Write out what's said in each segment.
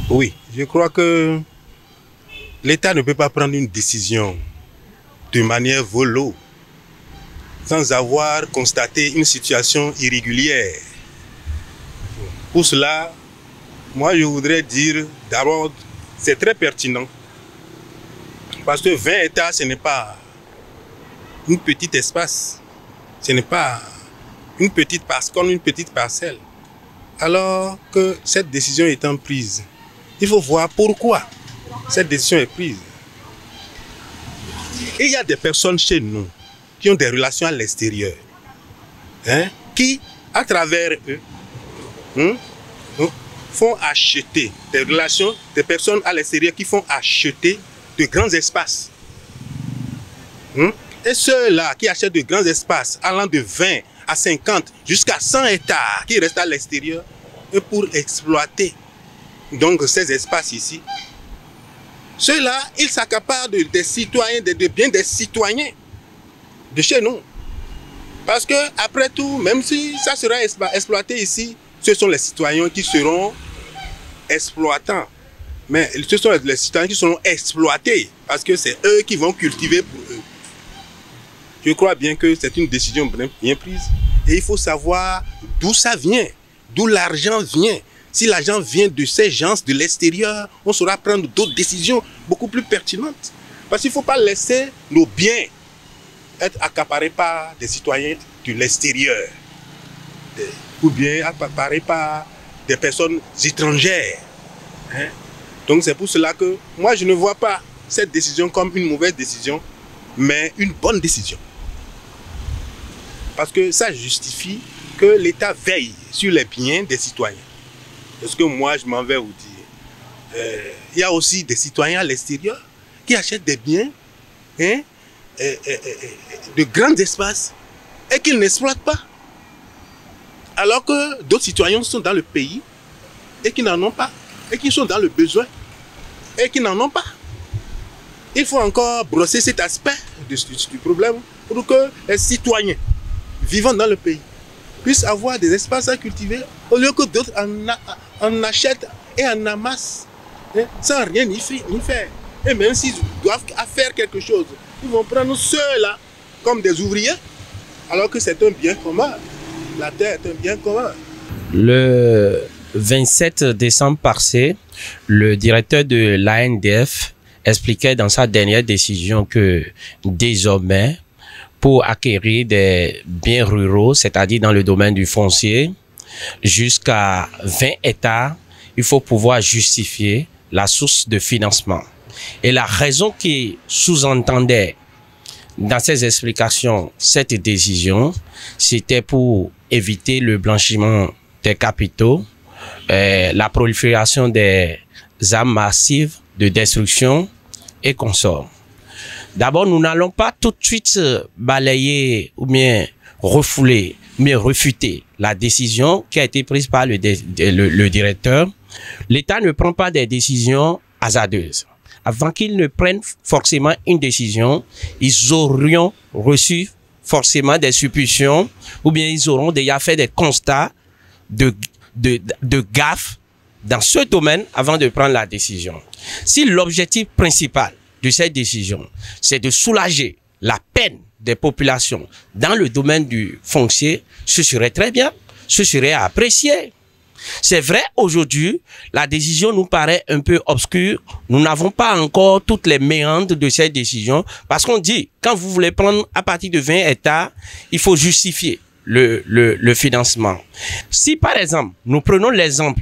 Oui, je crois que l'État ne peut pas prendre une décision de manière volo sans avoir constaté une situation irrégulière. Pour cela, moi je voudrais dire d'abord, c'est très pertinent. Parce que 20 hectares, ce n'est pas un petit espace. Ce n'est pas une petite comme une petite parcelle. Alors que cette décision étant prise, il faut voir pourquoi cette décision est prise. Et il y a des personnes chez nous qui ont des relations à l'extérieur, qui, à travers eux, font acheter des relations, des personnes à l'extérieur qui font acheter de grands espaces. Et ceux-là qui achètent de grands espaces allant de 20 à 50 jusqu'à 100 hectares qui restent à l'extérieur, et pour exploiter donc ces espaces ici, ceux-là, ils s'accaparent des citoyens, des biens des citoyens de chez nous. Parce que après tout, même si ça sera exploité ici, ce sont les citoyens qui seront exploitants. Mais ce sont les citoyens qui seront exploités parce que c'est eux qui vont cultiver pour eux. Je crois bien que c'est une décision bien prise. Et il faut savoir d'où ça vient, d'où l'argent vient. Si l'argent vient de ces gens de l'extérieur, on saura prendre d'autres décisions beaucoup plus pertinentes. Parce qu'il ne faut pas laisser nos biens être accaparés par des citoyens de l'extérieur. Ou bien accaparés par des personnes étrangères. Donc c'est pour cela que moi je ne vois pas cette décision comme une mauvaise décision, mais une bonne décision. Parce que ça justifie que l'État veille sur les biens des citoyens. Parce que moi je m'en vais vous dire, il y a aussi des citoyens à l'extérieur qui achètent des biens de grands espaces et qu'ils n'exploitent pas. Alors que d'autres citoyens sont dans le pays et qui n'en ont pas, et qui sont dans le besoin et qui n'en ont pas. Il faut encore brosser cet aspect du problème pour que les citoyens vivant dans le pays puissent avoir des espaces à cultiver au lieu que d'autres en achètent et en amassent sans rien y faire. Et même s'ils doivent faire quelque chose, ils vont prendre ceux-là comme des ouvriers alors que c'est un bien commun. La terre est un bien commun. Le 27 décembre passé, le directeur de l'ANDF expliquait dans sa dernière décision que désormais, pour acquérir des biens ruraux, c'est-à-dire dans le domaine du foncier, jusqu'à 20 hectares, il faut pouvoir justifier la source de financement. Et la raison qui sous-entendait dans ces explications cette décision, c'était pour éviter le blanchiment des capitaux, la prolifération des armes massives de destruction et consorts. D'abord, nous n'allons pas tout de suite balayer ou bien refouler, mais refuter la décision qui a été prise par le directeur. L'État ne prend pas des décisions hasardeuses. Avant qu'ils ne prennent forcément une décision, ils auront reçu forcément des suppositions ou bien ils auront déjà fait des constats de gaffe dans ce domaine avant de prendre la décision. Si l'objectif principal de cette décision, c'est de soulager la peine des populations dans le domaine du foncier, ce serait très bien, ce serait apprécié. C'est vrai, aujourd'hui, la décision nous paraît un peu obscure. Nous n'avons pas encore toutes les méandres de cette décision parce qu'on dit, quand vous voulez prendre à partir de 20 hectares, il faut justifier le financement. Si, par exemple, nous prenons l'exemple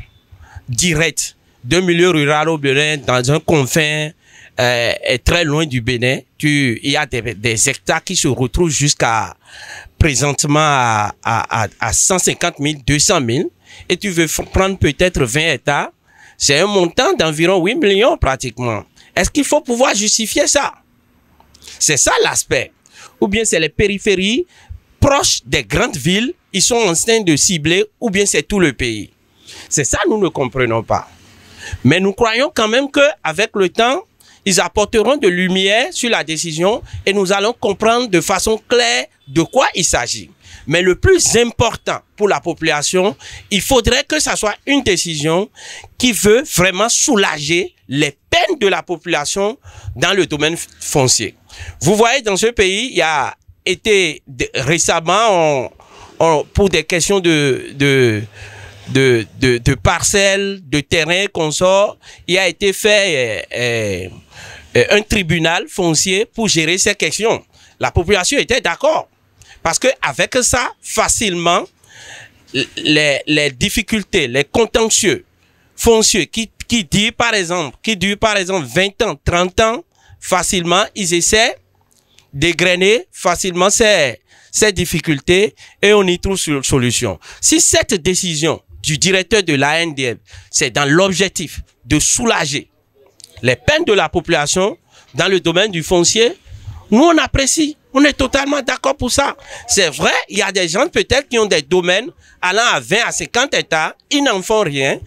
direct d'un milieu rural au Bénin, dans un confin très loin du Bénin, il y a des hectares qui se retrouvent jusqu'à présentement à 150 000, 200 000, et tu veux prendre peut-être 20 hectares, c'est un montant d'environ 8 millions pratiquement. Est-ce qu'il faut pouvoir justifier ça? C'est ça l'aspect. Ou bien c'est les périphéries proches des grandes villes, ils sont en train de cibler, ou bien c'est tout le pays. C'est ça, nous ne comprenons pas. Mais nous croyons quand même qu'avec le temps, ils apporteront de lumière sur la décision et nous allons comprendre de façon claire de quoi il s'agit. Mais le plus important pour la population, il faudrait que ça soit une décision qui veut vraiment soulager les peines de la population dans le domaine foncier. Vous voyez, dans ce pays, il y a été récemment, pour des questions de parcelles, de terrain qu'on sort, il a été fait un tribunal foncier pour gérer ces questions. La population était d'accord. Parce que avec ça, facilement, les difficultés, les contentieux foncieux qui durent par exemple 20 ans, 30 ans, facilement, ils essaient d'égrener facilement ces difficultés et on y trouve une solution. Si cette décision du directeur de l'ANDF, c'est dans l'objectif de soulager les peines de la population dans le domaine du foncier, nous on apprécie, on est totalement d'accord pour ça. C'est vrai, il y a des gens peut-être qui ont des domaines allant à 20 à 50 hectares, ils n'en font rien,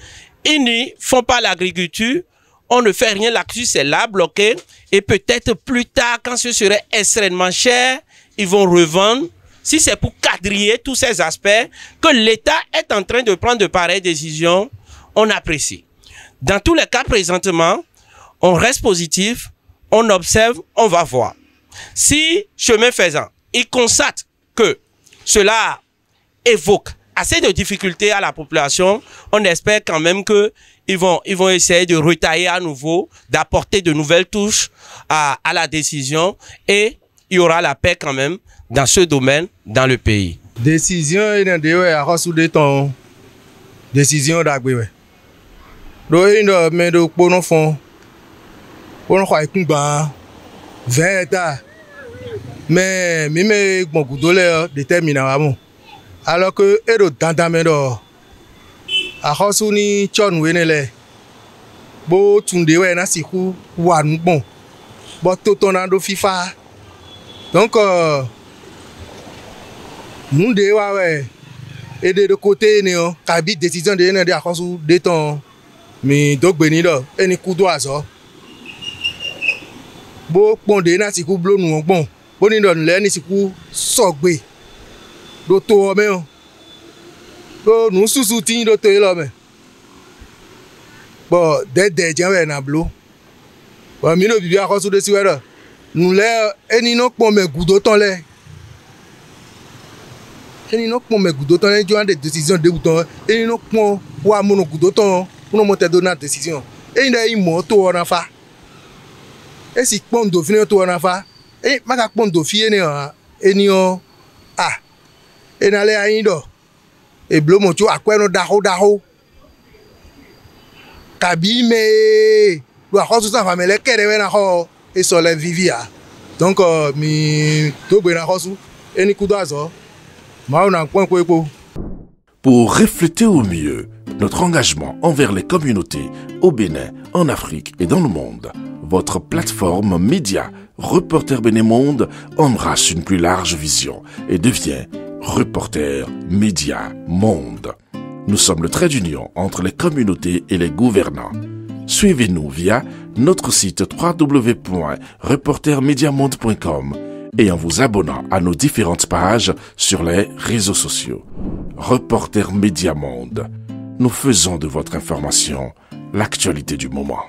ils n'y font pas l'agriculture, on ne fait rien là-dessus, c'est là bloqué, et peut-être plus tard, quand ce serait extrêmement cher, ils vont revendre. Si c'est pour quadriller tous ces aspects, que l'État est en train de prendre de pareilles décisions, on apprécie. Dans tous les cas, présentement, on reste positif, on observe, on va voir. Si, chemin faisant, il constate que cela évoque assez de difficultés à la population, on espère quand même que ils vont essayer de retailler à nouveau, d'apporter de nouvelles touches à la décision et il y aura la paix quand même dans ce domaine, dans le pays. Décision décision d'agbe. Mais de pour fond, on croit qu'on va 20 hectares. Mais bon goudolé déterminément. Alors que et de dandamendo a hosuni chon wenele bo tunde we na siku wan bon bo totonando FIFA. Donc nous de wa we et de côté ne kabi décision de ne de akosu de ton mi dogbeni do eni kudo azo bo ponde na siku blo nu bon bo ni do le ni siku sogbe do to o me o do nu susu tin do to lo me bo de jan we na blo bo mi no bibi akosu de si we do nu le eni no pon me gudo ton le eni no pon me gudo ton le jo an de décision de bouton eni no pon wa mo no gudo ton pour nous te donner décision et il y a mo to on fa et si pon do fini to on fa et ma ka pon do fie ne eni o et na le ayin do e blo mo tu akweno daho kabi me do akosu sa famele kere we na ho e so le vivia donc mi to gbe na kosu eni kudo azo ma o na pon ko epo. Pour refléter au mieux notre engagement envers les communautés au Bénin, en Afrique et dans le monde, votre plateforme média Reporter Bénin Monde embrasse une plus large vision et devient Reporter Média Monde. Nous sommes le trait d'union entre les communautés et les gouvernants. Suivez-nous via notre site www.reportermediamonde.com et en vous abonnant à nos différentes pages sur les réseaux sociaux. Reporter Média Monde. Nous faisons de votre information l'actualité du moment.